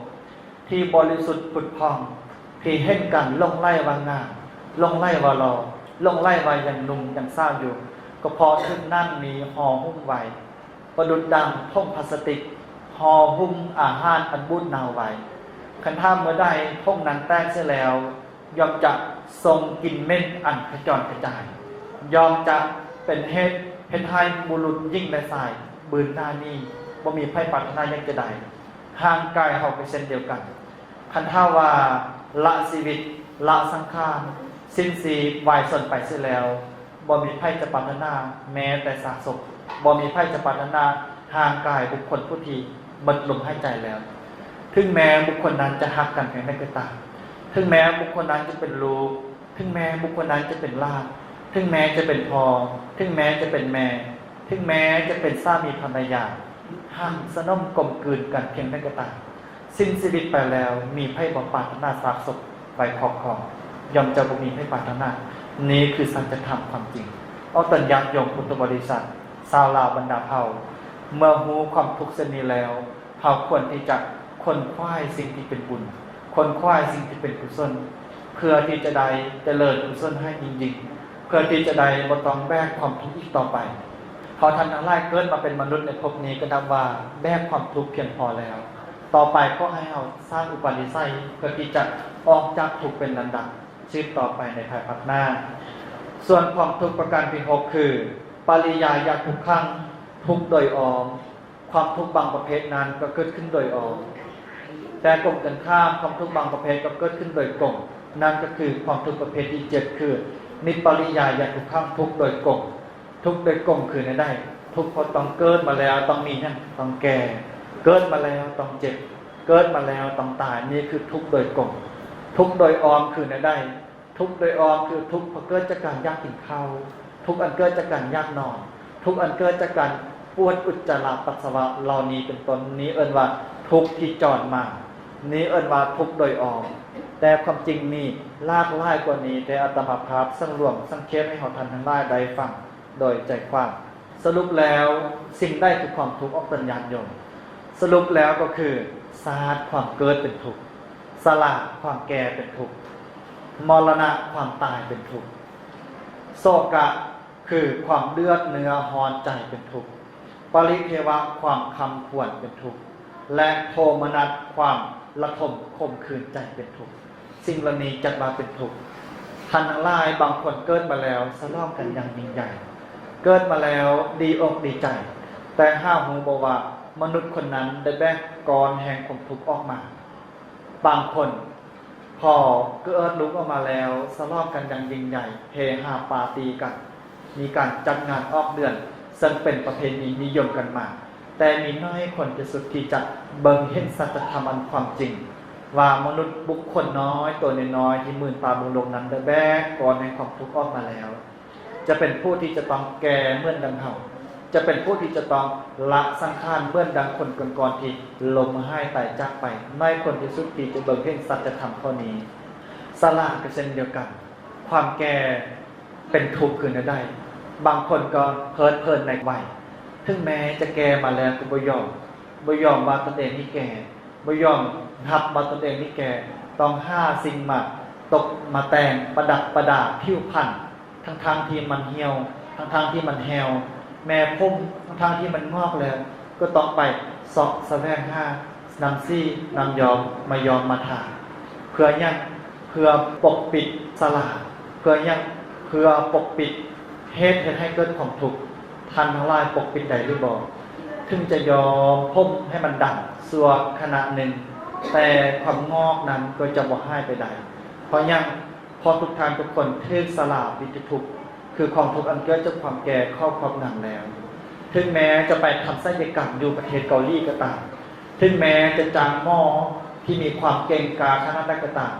ที่บริสุทธิ์ผุดพองที่เห็นกันลงไล่วางงามลงไล่วารอลงไล่วายังนุ่มยังเศร้าอยู่ก็พอถึงนั่นมีห่อหุ้มไว้ประดุจดังท่งพลาสติกห่อหุ้มอาหารอันบูดเน่าไว้คันท่าเมื่อใดท่งนั้นแตกเสียแล้วยอมจะทรงกินเม็ดอันกระจรกระจายยอมจะเป็นเฮ็ดให้บุรุษยิ่งในสายบืนหน้านี้บ่มีไพ่ปรารถนายังจะได้ห่างกายเฮาไปเช่นเดียวกันคันท่าว่าละชีวิตละสังขารสิ้นสีวายส่วนไปเสียแล้วบ่มีไพ่จะปรารถนาแม้แต่สาสกบ่มีไพ่จะปรารถนาห่างกายบุคคลผู้ที่หมดลมหายใจแล้วถึงแม้บุคคลนั้นจะหักกันเพียงใดก็ตามถึงแม้บุคคลนั้นจะเป็นลูกถึงแม้บุคคลนั้นจะเป็นลาภถึงแม้จะเป็นพ่อถึงแม้จะเป็นแม่ถึงแม้จะเป็นสามีภรรยาห่างสนมกลมกลืนกันเพียงใดก็ตามสิ้นชีวิตไปแล้วมีไพ่บ่ปรารถนาสาสกไว้ครอบครองยอมจะบ่มีไพ่ปรารถนานี้คือสัจธรรมความจริงเอาตนญาติโยมพุทธบริษัทชาวลาวบรรดาเผ่าเมื่อรู้ความทุกข์เช่นนี้แล้วเฮาควรที่จะค้นคว้าสิ่งที่เป็นบุญค้นคว้าสิ่งที่เป็นกุศลเพื่อที่จะได้เจริญกุศลให้จริงๆเพื่อที่จะได้บ่ต้องแบกความทุกข์อีกต่อไปพอท่านทั้งหลายเกิดมาเป็นมนุษย์ในภพนี้ก็นับว่าแบกความทุกข์เพียงพอแล้วต่อไปก็ให้เราสร้างอุปนิสัยเพื่อที่จะออกจากทุกข์เป็นลำดับชีวิตต่อไปในภายภาคหน้าส่วนความทุกข์ประการที่6คือปริยายทุกขังทุกข์โดยออมความทุกข์บางประเภทนั้นก็เกิดขึ้นโดยออมแต่กลมกันข้ามความทุกข์บางประเภทก็เกิดขึ้นโดยกลมนั่นก็คือความทุกข์ประเภทที่7คือนิปริยายทุกขังทุกข์โดยกลมทุกข์โดยกลมคือได้ทุกข์เพราะต้องเกิดมาแล้วต้องมีนั่นต้องแก่เกิดมาแล้วต้องเจ็บเกิดมาแล้วต้องตายนี่คือทุกข์โดยกลมทุกข์โดยออมคือได้ทุกข์โดยออมคือทุกข์เพราะเกิดจากการยากกินข้าวทุกข์อันเกิดจากการยากนอนทุกข์อันเกิดจากการปวดอุจจาระปัสสาวะเหล่านี้เป็นต้นนี้เอิ้นว่าทุกข์ที่จอดมานี้เอิ้นว่าทุกข์โดยออมแต่ความจริงนี่ลากหลายกว่านี้แต่อาตมาภาพสังรวมสังเขปให้เฮาท่านทั้งหลายได้ฟังโดยใจความสรุปแล้วสิ่งใดคือความทุกข์ออกตัญญาณยมสรุปแล้วก็คือศาสตร์ความเกิดเป็นทุกข์สละความแก่เป็นทุกข์มรณะความตายเป็นทุกข์โศกะคือความเลือดเนื้อหอนใจเป็นทุกข์ปริเทวะความคำขวนเป็นทุกข์และโทมนัสความระทมข่มขืนใจเป็นทุกข์สิ่งเหล่านี้จัดว่าเป็นทุกข์ท่านทั้งหลายบางคนเกิดมาแล้วสะล้อมกันอย่างยิ่งใหญ่เกิดมาแล้วดีอกดีใจแต่ห้าหูบอกว่ามนุษย์คนนั้นได้แบกกรแห่งความทุกข์ออกมาบางคนพอเกิดลุกออกมาแล้วสะล้อมกันอย่างยิ่งใหญ่เฮฮาปาร์ตี้กันมีการจัดงานออกเดือนซึ่งเป็นประเพณีนิยมกันมาแต่มีน้อยคนที่สุดที่จะเบิ่งเห็นสัจธรรมอันความจริงว่ามนุษย์บุคคลน้อยตัวน้อยที่มื่นตาบุญลงนั้นได้แบกกรแห่งความทุกข์ออกมาแล้วจะเป็นผู้ที่จะต้องแก่เหมือนดังเฮาจะเป็นผู้ที่จะต้องละสังขารเหมือนดังคนก่อนๆที่ลมหายใจจากไปน้อยคนที่สุดที่จะเบิ่งเห็นสัจธรรมข้อนี้สละก็เช่นเดียวกันความแก่เป็นทุกข์ขึ้นได้บางคนก็เพลินในวัยถึงแม้จะแก่มาแล้วก็บ่ยอมว่าตนเองนี่แก่บ่ยอมนับว่าตนเองนี่แก่ต้องห้าสิ่งมาตกมาแต่งประดับประดาผิวพรรณทั้งที่มันเหี่ยวทั้งที่มันแหวแม่พุ่มทั้งที่มันงอกแล้วก็ต้องไปเสาะแสวงหานำซี่นำยอมมายอมมาทาเพื่อยังเพื่อปกปิดสลาเพื่อยังเพื่อปกปิดเหตุให้เกิดความทุกข์ท่านทั้งหลายปกปิดได้หรือบ่ ถึงจะยอมพุ่มให้มันดังสัวขณะหนึ่งแต่ความงอกนั้นก็จะบ่ให้ไปใดเพราะยังพอทุกทางทุกคนเทศสลาวิตทุกข์คือความทุกข์อันเกิดจากความแก่ครอบครอบงำแล้วถึงแม้จะไปทำศัลยกรรมอยู่ประเทศเกาหลีก็ตามถึงแม้จะจางหม้อที่มีความเก่งกาขนาดใดก็ตาม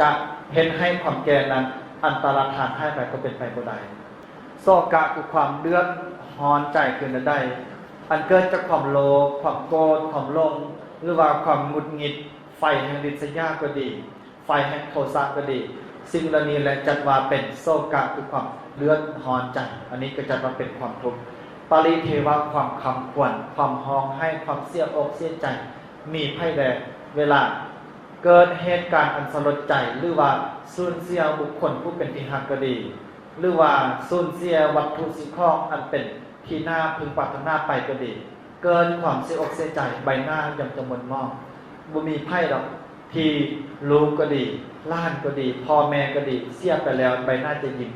จะเห็นให้ความแก่นั้นอันตรธานให้ไปก็เป็นไปบ่ได้โศกะคือความเดือดร้อนใจขึ้นได้อันเกิดจากความโลภความโกรธความหลงหรือว่าความหงุดหงิดไฟแห่งริษยาก็ดีไฟแห่งโทสะก็ดีสิ่งเหล่านี้แหละจัดว่าเป็นโศกะคือความเดือดร้อนใจอันนี้ก็จัดว่าเป็นความทุกข์ปริเทวะความคำขวัญความห้องให้ความเสียอกเสียใจมีไพ่แดงเวลาเกิดเหตุการณ์อันสลดใจหรือว่าสูญเสียบุคคลผู้เป็นที่รักก็ดีหรือว่าสูญเสียวัตถุสิ่งของอันเป็นที่น่าพึงปรารถนาไปก็ดีเกินความเสียอกเสียใจใบหน้าย่อมจะหม่นหมองบ่มีไพ่ดอกที่ลูกก็ดีล้านก็ดีพ่อแม่ก็ดีเสียไปแล้วใบหน้าจะยิ้ม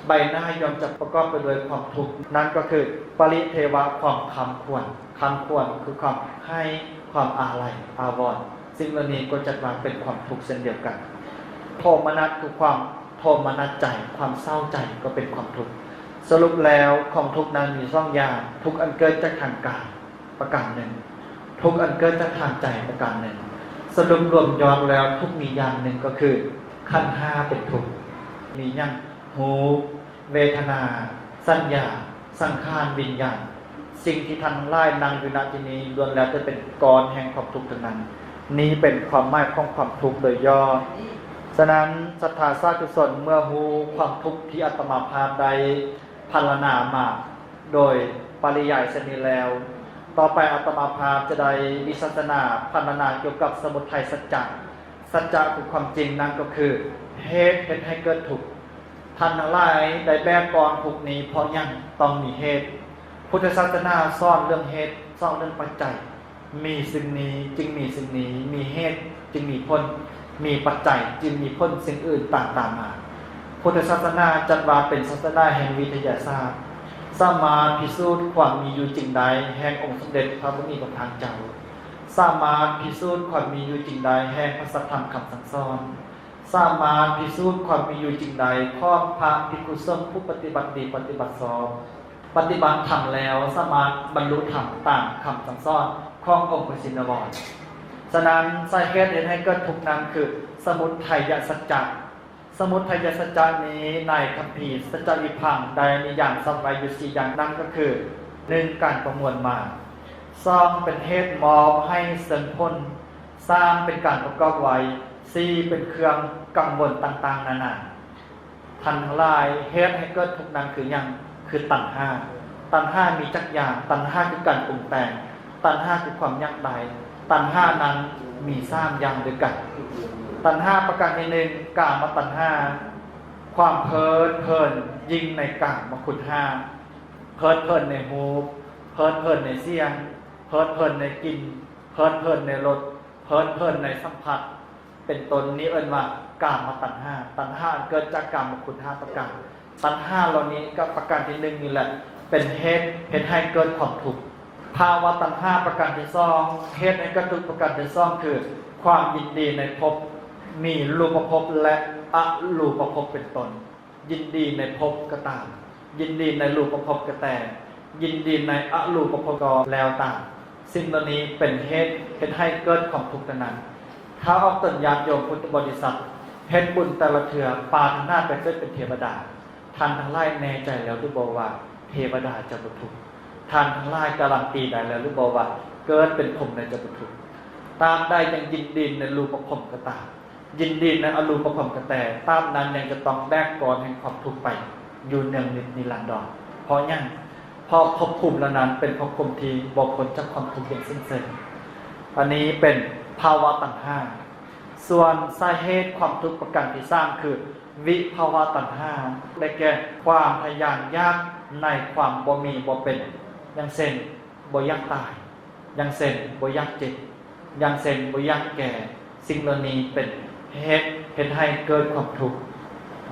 ใบหน้าย่อมจะประกอบไปด้วยความทุกข์นั่นก็คือปริเทวะความคำควรคือความให้ความอาลัยอาวรณ์สิ่งเหล่านี้ก็จัดว่าเป็นความทุกข์เช่นเดียวกันโทมนัสคือความโทมนัสใจความเศร้าใจก็เป็นความทุกข์สรุปแล้วความทุกข์นั้นมีสองอย่างทุกข์อันเกิดจากทางกายประการหนึ่งทุกข์อันเกิดจากทางใจประการหนึ่งสรุปรวมย้อนแล้วทุกข์มีอย่างหนึ่งก็คือขันธ์ห้าเป็นทุกข์มีอย่างหูเวทนาสัญญาสังขารวิญญาณสิ่งที่ท่านไล่นั่งอยู่ณที่นี้ล้วนแล้วจะเป็นกรแห่งความทุกข์ทั้งนั้นนี้เป็นความหมายของความทุกข์โดยย่อฉะนั้นศรัทธาสาธุชนเมื่อฮู้ความทุกข์ที่อาตมาภาพใดพรรณนามาโดยปริยายเช่นนี้แล้วต่อไปอาตมาภาพจะได้วิสัชนาพรรณนาเกี่ยวกับสมุทัยสัจจะสัจจะคือความจริงนั่นก็คือเหตุเป็นให้เกิดทุกข์ท่านทั้งหลายได้แบกกองทุกข์นี้เพราะยังต้องมีเหตุพุทธศาสนาสอนเรื่องเหตุสอนเรื่องปัจจัยมีสิ่งนี้จึงมีสิ่งนี้มีเหตุจึงมีผลมีปัจจัยจึงมีผลสิ่งอื่นต่างตามมาพุทธศาสนาจัดว่าเป็นศาสนาแห่งวิทยาศาสตร์สามารถพิสูจน์ความมีอยู่จริงใดแห่งองค์สมเด็จพระพุทธพระเจ้าสามารถพิสูจน์ความมีอยู่จริงใดแห่งพระสัทธรรมคำสั่งสอนสามารถพิสูจน์ความมีอยู่จริงใดของพระภิกษุสงฆ์ผู้ปฏิบัติดีปฏิบัติชอบปฏิบัติธรรมแล้วสามารถบรรลุธรรมตามคำสั่งสอนขององค์พระชินวรฉะนั้นสาเหตุให้เกิดทุกข์นั้นคือสมุทัยสัจจะสมุทัยสัจจะนี้ในคัมภีร์สัจจวิพังค์ได้มีอย่างสมัยอยู่4อย่างนั้นก็คือ 1. การประมวลมา 2. เป็นเหตุมอบให้เสื่อมพ้น 3. เป็นการประกอบไว้ 4. เป็นเครื่องกังวลต่างๆนานาท่านทั้งหลายเหตุให้เกิดทุกข์นั้นคือยังคือตัณหาตัณหามีจักอย่างตัณหาคือการปรุงแต่งตัณหาคือความอยากได้ตัณหานั้นมี3อย่างด้วยกันตัณหาประการที่1กามตัณหาความเพลินยิ่งในกามคุณห้าเพลินในหูเพลินในเสียงเพลินในกลิ่นเพลินในรสเพลินในสัมผัสเป็นต้นนี้เอิ้นว่ากามตัณหาตัณหาเกิดจากกามคุณห้าประการตัณหาเหล่านี้ก็ประการที่1นี่แหละเป็นเหตุให้เกิดความทุกข์ภาวะตัณหาประการที่2เหตุให้เกิดทุกข์ประการที่2คือความยินดีในภพมีรูปภพและอรูปภพเป็นต้นยินดีในภพก็ตามยินดีในรูปภพก็แต่ยินดีในอรูปภพก็แล้วตามสิ่งเหล่านี้เป็นเหตุให้เกิดความทุกข์นั้นถ้าออกตนญาติโยมพุทธบริษัทเฮ็ดบุญแต่ละเทื่อปาทนาไปเกิดเป็นเทวดาท่านทั้งหลายแน่ใจแล้วหรือบ่ว่าเทวดาจะบ่ทุกข์ท่านทั้งหลายการันตีได้แล้วหรือบ่ว่าเกิดเป็นพรหมในจะบ่ทุกข์ตามใดยังยินดีในรูปภพก็ตามยินดีในอรูปภพก็แต่ตามนั้นยังจะต้องแบกกรแห่งความทุกข์ไปอยู่เนืองนิรันดรเพราะยังพอภพภูมินั้นเป็นภพภูมิที่บ่พ้นจากความทุกข์อย่างสิ้นเชิงอันนี้เป็นภาวะตัณหาส่วนสาเหตุความทุกข์ประการที่3คือวิภาวะตัณหาได้แก่ความทะยานอยากในความบ่มีบ่เป็นอย่างเช่นบ่อยากตายอย่างเช่นบ่อยากเจ็บอย่างเช่นบ่อยากแก่สิ่งเหล่านี้เป็นเหตุให้เกิดความทุกข์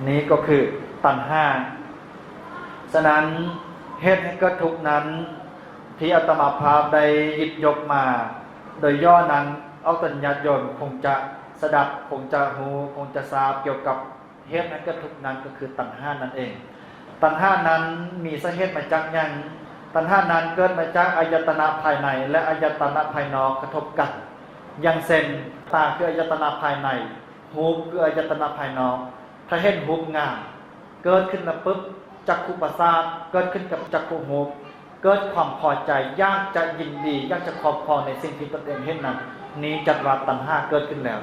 นี้ก็คือตัณหาฉะนั้นเหตุให้เกิดทุกข์นั้น ที่อาตมาภาพได้หยิบยกมาโดยย่อนั้นเอาตัญญาโยมคงจะสดับคงจะหูคงจะทราบเกี่ยวกับเหตุนั้นก็ทุกนั้นก็คือตัณหานั่นเองตัณหานั้นมีสาเหตุมาจากอย่างตัณหานั้นเกิดมาจากอายตนะภายในและอายตนะภายนอกกระทบกันอย่างเช่นตาคืออายตนะภายในหูคืออายตนะภายนอกถ้าเห็นรูปงามเกิดขึ้นแล้วปุ๊บจักขุประสาทเกิดขึ้นกับจักขุหูเกิดความพอใจอยากจะยินดีอยากจะครอบครองในสิ่งที่ตนเองเห็นนั้นนี้จัดว่าตัณหาเกิดขึ้นแล้ว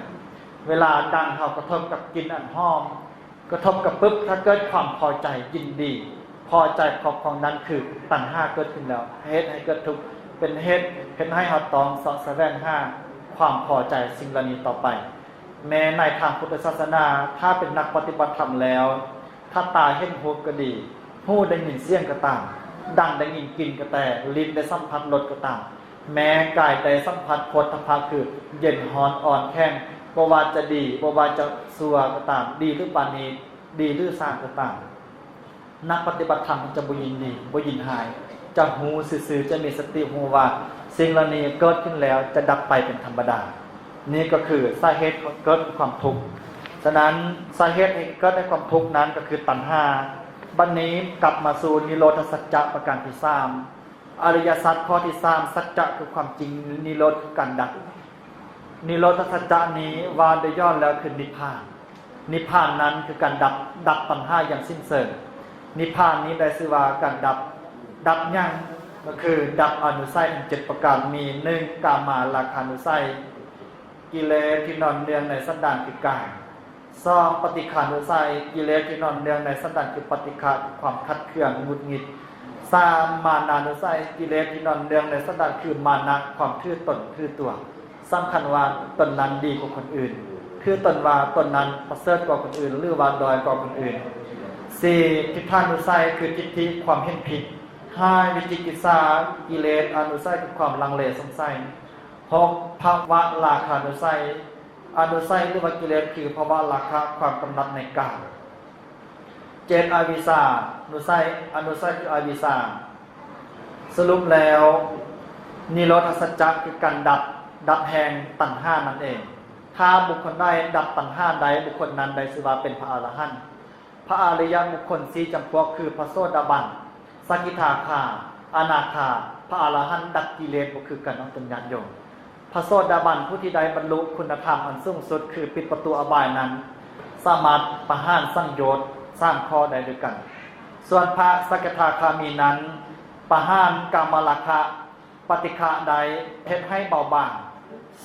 เวลาดังเขากระทบกับกลิ่นอันหอมกระทบกับปุ๊บถ้าเกิดความพอใจยินดีพอใจครอบครองนั้นคือตัณหาเกิดขึ้นแล้วเหตุให้เกิดทุกข์เป็นเหตุให้เราต้องสะแสวงหาความพอใจสิ่งเหล่านี้ต่อไปแม้ในทางพุทธศาสนาถ้าเป็นนักปฏิบัติธรรมแล้วถ้าตาเห็นรูปก็ดีหูได้ยินเสียงก็ตามดังได้ยินกลิ่นก็แต่ลิ้นได้สัมผัสรสก็ตามแม้กายได้สัมผัสโผฏฐัพพะคือเย็นร้อนอ่อนแข็งบ่ว่าจะดีบ่ว่าจะชั่วก็ตามดีหรือปานนี้ดีหรือสร้างก็ตามนักปฏิบัติธรรมจะบ่ยินดีบ่ยินหายจะหูซื่อๆจะมีสติหูว่าสิ่งเหล่านี้เกิดขึ้นแล้วจะดับไปเป็นธรรมดานี่ก็คือสาเหตุเกิดความทุกข์ฉะนั้นสาเหตุที่เกิดในความทุกข์นั้นก็คือตัณหาบัดนี้กลับมาสู่นิโรธสัจจะประการที่3อริยสัจข้อที่3สัจจะคือความจริงนิโรธคือการดับนิโรธสัจจะนี้ว่าโดยย่อแล้วคือนิพพานนิพพานนั้นคือการดับตัณหาอย่างสิ้นเชิงนิพพานนี้ได้ชื่อว่าการดับอย่างก็คือดับอนุสัย7ประการมี1กามาราคะนุสัยกิเลสที่นอนเนื่องในสันดานคือกาย2ปฏิฆานุสัยกิเลสที่นอนเนื่องในสันดานคือปฏิฆาความขัดเคืองหงุดหงิด3มานานุสัยกิเลสที่นอนเนื่องในสันดานคือมานะความถือตนถือตัวสำคัญว่าตนนั้นดีกว่าคนอื่นคือตนว่าตนนั้นประเสริฐกว่าคนอื่นหรือว่าด้อยกว่าคนอื่น4ทิฏฐานุสัยคือทิฏฐิความเห็นผิด5วิจิกิจฉากิเลสอนุสัยคือความลังเลสงสัย6ภาวะราคะนุสัยอนุสัยหรือว่ากิเลสคือภาวะราคะความกำหนัดในกาม7อวิชชานุสัยอนุสัยคืออวิชชาสรุปแล้วนิโรธสัจจะคือการดับแห่งตัณหานั่นเองถ้าบุคคลใดดับตัณหาใดบุคคลนั้นได้ชื่อว่าเป็นพระอรหันต์พระอริยบุคคล4จำพวกคือพระโสดาบันสกิทาคาอนาคาพระอรหันต์ดับกิเลสก็คือการน้อมตนญาณโยมพระโสดาบันผู้ที่ได้บรรลุคุณธรรมอันสูงสุดคือปิดประตูอบายนั้นสามารถประหารสังโยชน์สร้างข้อใดด้วยกันส่วนพระสกิทาคามีนั้นประหารกามราคะปฏิฆะใดเฮ็ดให้เบาบาง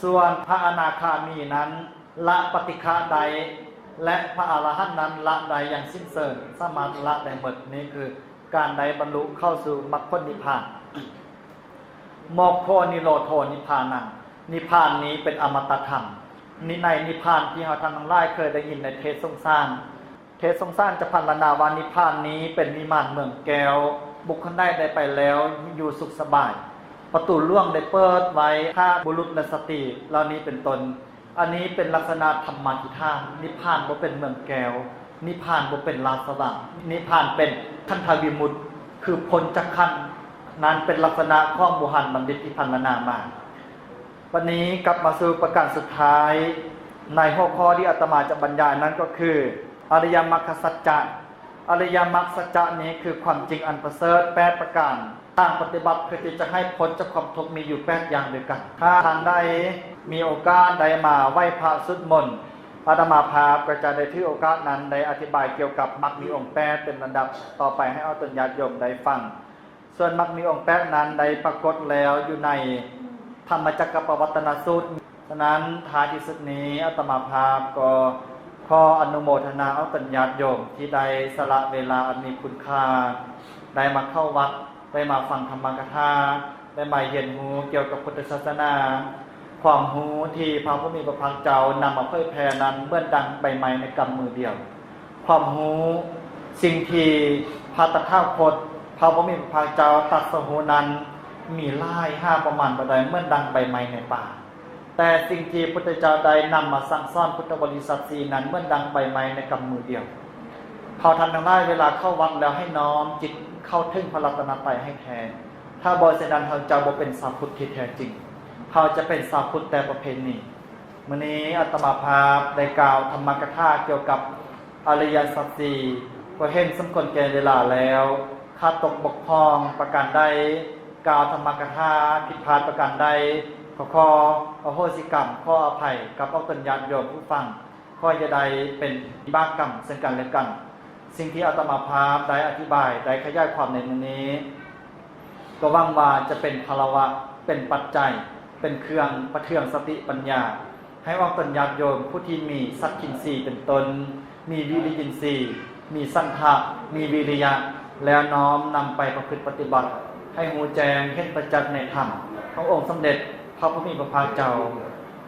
ส่วนพระอนาคามีนั้นละปฏิฆะใดและพระอรหันต์นั้นละใดอย่างสิ้นเชิงสามารถละได้หมดนี้คือการใดบรรลุเข้าสู่มรรคผลนิพพานโมกขนิโรธนิพพานังนิพพานนี้เป็นอมตะธรรมนี่ในนิพพานที่เราทั้งหลายเคยได้ยินในเทศน์ทรงสร้างจะพรรณนาว่านิพพานนี้เป็นวิมานเมืองแก้วบุคคลได้ไปแล้วอยู่สุขสบายประตูล่วงได้เปิดไว้ถ้าบุรุษและสตรีเหล่านี้เป็นตนอันนี้เป็นลักษณะธรรมทิฏฐานนิพพานบ่เป็นเมืองแก้วนิพพานบ่เป็นลานสว่างนิพพานเป็นขันธวิมุตติคือพ้นจากขันธ์นั้นเป็นลักษณะของบุหันบัณฑิตที่พรรณนามาวันนี้กลับมาสู่ประการสุดท้ายในหัวข้อที่อาตมาจะบรรยายนั้นก็คืออริยมรรคสัจจะอริยมรรคสัจจะนี้คือความจริงอันประเสริฐ8ประการทางปฏิบัติเพื่อที่จะให้พ้นจากความทุกข์มีอยู่8อย่างด้วยกันถ้าทางใดมีโอกาสได้มาไหว้พระสวดมนต์อาตมาภาพก็จะได้ถือโอกาสนั้นได้อธิบายเกี่ยวกับมรรคมีองค์8เป็นลำดับต่อไปให้เอาตนญาติโยมได้ฟังส่วนมรรคมีองค์8นั้นได้ปรากฏแล้วอยู่ในธรรมจักรปวัตตนสูตรฉะนั้นท้ายที่สุดนี้อาตมาภาพก็ขออนุโมทนาเอาตนญาติโยมที่ได้สละเวลาอันมีคุณค่าได้มาเข้าวัดได้มาฟังธรรมกถาได้มาเรียนรู้เกี่ยวกับพุทธศาสนาความรู้ที่พระผู้มีพระภาคเจ้านำมาเผยแผ่นั้นเมื่อดังใบไม้ในกำมือเดียวความรู้สิ่งที่พระตถาคตพระผู้มีพระภาคเจ้าตรัสรู้นั้นมีหลาย5ประมาณบ่ได้เมื่อดังใบไม้ในป่าแต่สิ่งที่พุทธเจ้าได้นำมาสั่งสอนพุทธบริษัท4นั้นเมื่อดังใบไม้ในกำมือเดียวเขาท่านทั้งหลายเวลาเข้าวัดแล้วให้น้อมจิตเข้าถึงพระรัตนตรัยให้แท้ท ถ้าบ่เช่นนั้นเราจะบ่เป็นชาวพุทธที่แท้จริงเราจะเป็นชาวพุทธแต่ประเพณีมื้อนี้อาตมาภาพได้กล่าวธรรมกถาเกี่ยวกับอริยสัจสี่ก็เห็นสมควรแก่เวลาแล้วขาดตกบกพร่องประการใดกล่าวธรรมกถาผิดพลาดประการใดขออโหสิกรรมขออภัยกับญาติโยมผู้ฟังขออย่าได้เป็นบาปกรรมซึ่งกันและกันสิ่งที่อาตมาภาพได้อธิบายได้ขยายความในมื้อนี้ก็หวังว่าจะเป็นภาระเป็นปัจจัยเป็นเครื่องประเทืองสติปัญญาให้ญาติโยมผู้ที่มีสัจจินทรีย์เป็นตนมีวิริยินทรีย์มีสันทะมีวิริยะแล้วน้อมนำไปประพฤติปฏิบัติให้หูแจ้งเห็นประจักษ์ในธรรมขององค์สมเด็จพระพุทธมีพระภาคเจ้า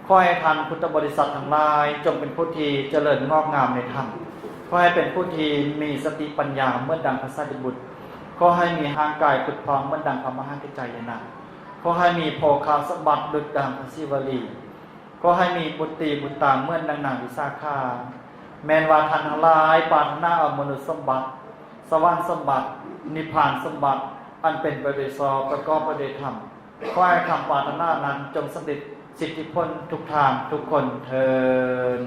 ขอให้ท่านพุทธบริษัททั้งหลายจงเป็นผู้ที่เจริญงอกงามในธรรมขอให้เป็นผู้ที่มีสติปัญญาเหมือนดังพระสารีบุตรขอให้มีร่างกายผุดพองเหมือนดังพระมหากัจจายนะขอให้มีโภคาสมบัติดุจดังพระศิวลีขอให้มีบุตรีบุตรตามเหมือนดังนางวิสาขาแม้นว่าท่านทั้งหลายปรารถนาเอามนุษย์สมบัติสวรรค์สมบัตินิพพานสมบัติอันเป็นไปด้วยประกอบไปด้วยธรรมขอให้คำปรารถนานั้นจงสำเร็จสิทธิผลทุกทางทุกคนเทอญ